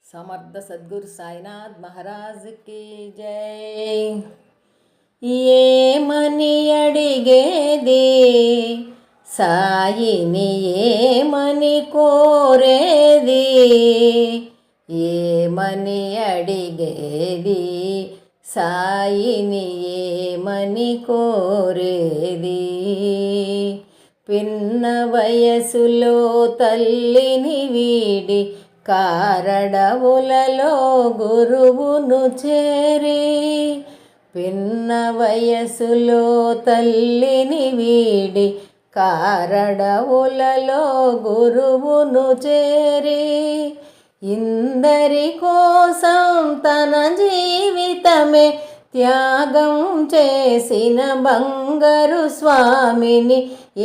समर्थ सद्गुरु साईनाथ महाराज की जय। ఏమని అడిగేది సాయిని, ఏమని కోరేది, ఏమని అడిగేది సాయిని, ఏమని కోరేది. పిన్న వయసులో తల్లిని వీడి కారడవులలో గురువును చేరి, పిన్న వయసులో తల్లిని వీడి కారడవులలో గురువును చేరి, ఇందరి కోసం తన జీవితమే త్యాగం చేసిన బంగారు స్వామిని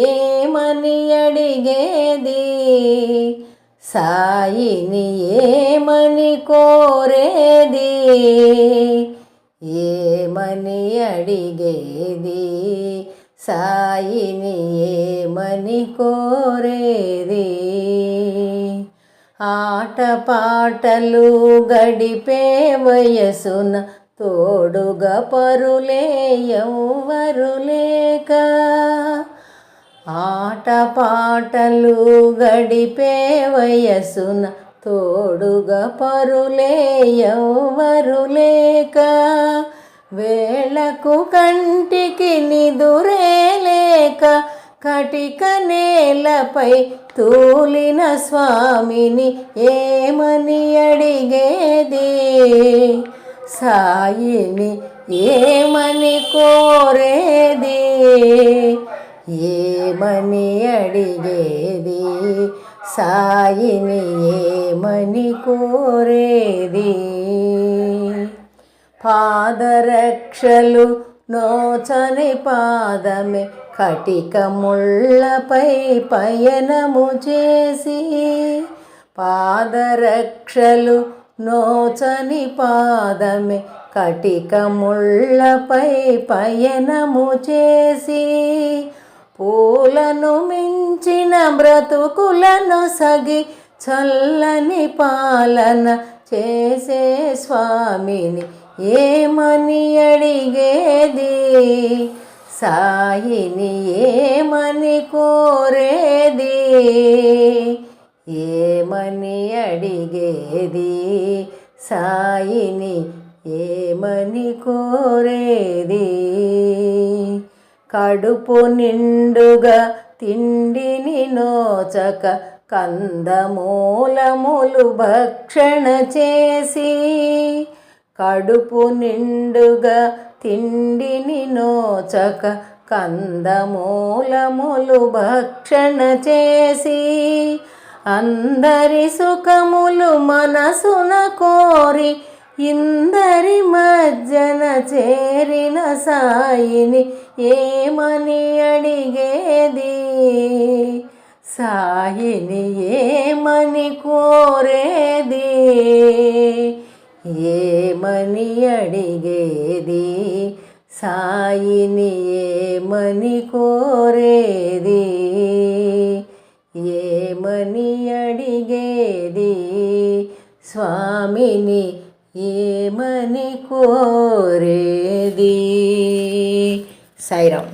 ఏమని అడిగేది సాయిని, ఏమని కోరేది, ఏమని అడిగేది సాయిని, ఏమని కోరేది. ఆటపాటలు గడిపే వయసున తోడుగా పరులే ఎవ్వరు లేక, ఆటపాటలు గడిపే వయసున తోడుగా పరులే ఎవ్వరు లేక, వేళకు కంటికి నిదురే లేక కటిక నేలపై తూలిన స్వామిని ఏమని అడిగేది సాయిని, ఏమని కోరేది, ఏమని అడిగేది సాయిని, ఏమని కోరేది. పాదరక్షలు నోచని పాదమే కటిక ముళ్ళపై పయనము చేసి, పాదరక్షలు నోచని పాదమే కటిక ముళ్ళపై పయనము చేసి, పూలను మించిన బ్రతుకులను సగి చల్లని పాలన చేసే స్వామిని ఏమని అడిగేది సాయిని, ఏమని కోరేది, ఏమని అడిగేది సాయిని, ఏమని కోరేది. కడుపు నిండుగా తిండిని నోచక కందమూలములు భక్షణ చేసి, కడుపు నిండుగా తిండిని నోచక కందమూలములు భక్షణ చేసి, అందరి సుఖములు మనసున కోరి ఇందరి మధ్యన చేరిన సాయిని ఏమని అడిగేది సాయిని, ఏమని కోరేది, ఏమని అడిగేది సాయిని, ఏమని కోరేది, ఏమని అడిగేది స్వామిని, ఏమని కోరేది. సాయిరాం.